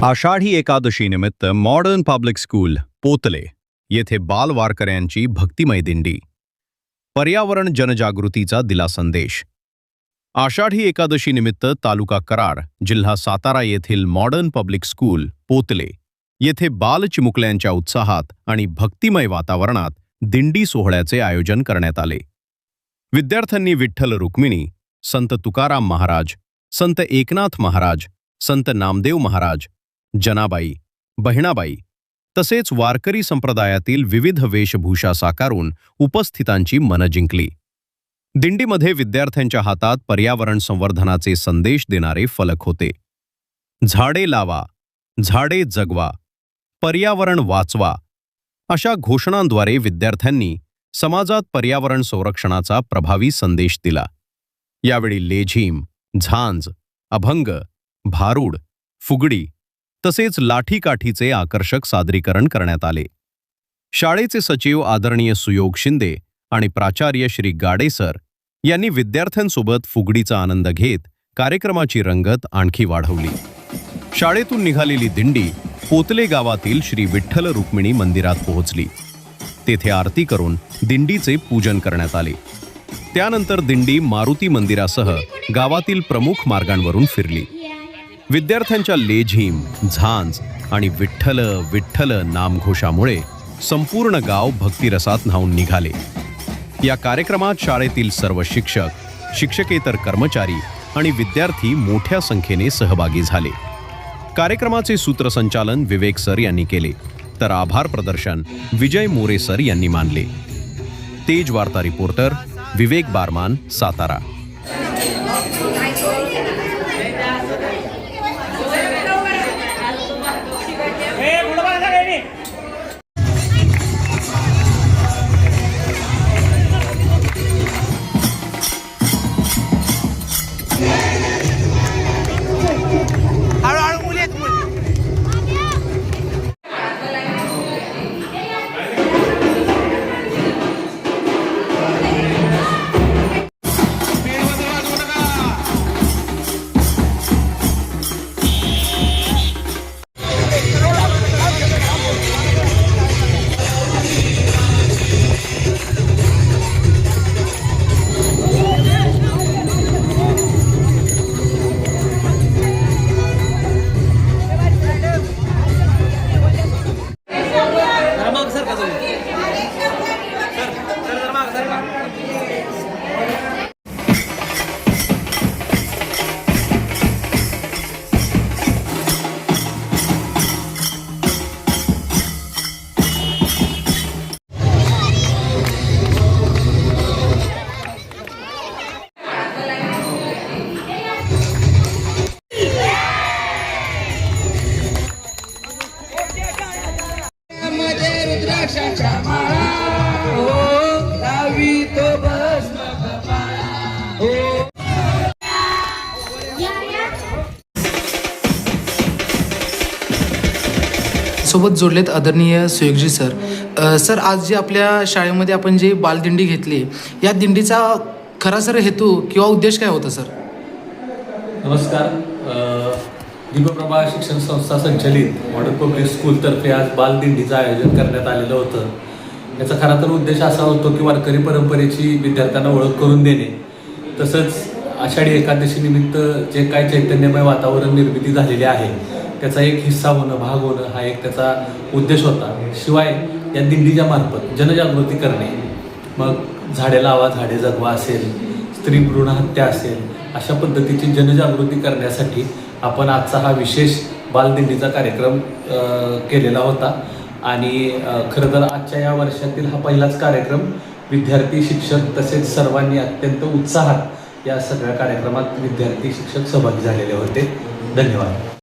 आषाढी एकादशी निमित्त modern public school पोतले येथे बाल वारकऱ्यांची भक्तिमय दिंडी. पर्यावरण जनजागृतीचा दिला संदेश. आषाढी एकादशी निमित्त तालुका कराड, जिल्हा सातारा येथील मॉडर्न पब्लिक स्कूल पोतले येथे बाल चिमुकल्यांच्या उत्साहात आणि भक्तिमय वातावरणात दिंडी सोहळ्याचे आयोजन करण्यात आले. विद्यार्थ्यांनी विठ्ठल रुक्मिणी, संत तुकाराम महाराज, संत एकनाथ महाराज, संत नामदेव महाराज, जनाबाई, बहिणाबाई तसेच वारकरी संप्रदायातील विविध वेशभूषा साकारून उपस्थितांची मनं जिंकली. दिंडीमध्ये विद्यार्थ्यांच्या हातात पर्यावरण संवर्धनाचे संदेश देणारे फलक होते. झाडे लावा, झाडे जगवा, पर्यावरण वाचवा अशा घोषणांद्वारे विद्यार्थ्यांनी समाजात पर्यावरण संरक्षणाचा प्रभावी संदेश दिला. यावेळी लेझीम, झांज, अभंग, भारूड, फुगडी तसेच लाठीकाठीचे आकर्षक सादरीकरण करण्यात आले. शाळेचे सचिव आदरणीय सुयोग शिंदे आणि प्राचार्य श्री गाडे सर यांनी विद्यार्थ्यांसोबत फुगडीचा आनंद घेत कार्यक्रमाची रंगत आणखी वाढवली. शाळेतून निघालेली दिंडी पोतले गावातील श्री विठ्ठल रुक्मिणी मंदिरात पोहोचली. तेथे आरती करून दिंडीचे पूजन करण्यात आले. त्यानंतर दिंडी मारुती मंदिरासह गावातील प्रमुख मार्गांवरून फिरली. विद्यार्थ्यांच्या लेझीम, झांज आणि विठ्ठल विठ्ठल नामघोषामुळे संपूर्ण गाव भक्तिरसात न्हाऊन निघाले. या कार्यक्रमात शाळेतील सर्व शिक्षक, शिक्षकेतर कर्मचारी आणि विद्यार्थी मोठ्या संख्येने सहभागी झाले. कार्यक्रमाचे सूत्रसंचालन विवेक सर यांनी केले, तर आभार प्रदर्शन विजय मोरे सर यांनी मानले. तेज वार्ता रिपोर्टर विवेक बारमान, सातारा. सोबत जोडलेत आदरणीय सुयोगजी सर. सर, आज जे आपल्या शाळेमध्ये आपण जे बालदिंडी घेतली, या दिंडीचा खरा सर हेतू किंवा उद्देश काय होता सर? नमस्कार. दिव्यप्रभा शिक्षण संस्था संचलित मॉडर्न पब्लिक स्कूलतर्फे आज बालदिंडीचं आयोजन करण्यात आलेलं होतं. याचा खरा तर उद्देश असा होतो की वारकरी परंपरेची विद्यार्थ्यांना ओळख करून देणे, तसंच आषाढी एकादशी निमित्त जे काय चैतन्यमय वातावरण निर्मिती झालेली आहे त्याचा एक हिस्सा होणं, भाग होणं हा एक त्याचा उद्देश होता. शिवाय या दिंडीच्या मार्फत जनजागृती करणे, मग झाडे लावा झाडे जगवा असेल, स्त्री भ्रूण हत्या असेल, अशा पद्धतीची जनजागृती करण्यासाठी आपण आजचा हा विशेष बालदिंडीचा कार्यक्रम केलेला होता. आणि खरं तर आजच्या या वर्षातील हा पहिलाच कार्यक्रम विद्यार्थी, शिक्षक तसेच सर्वांनी अत्यंत उत्साहात या सगळ्या कार्यक्रमात विद्यार्थी, शिक्षक सहभागी झालेले होते. धन्यवाद.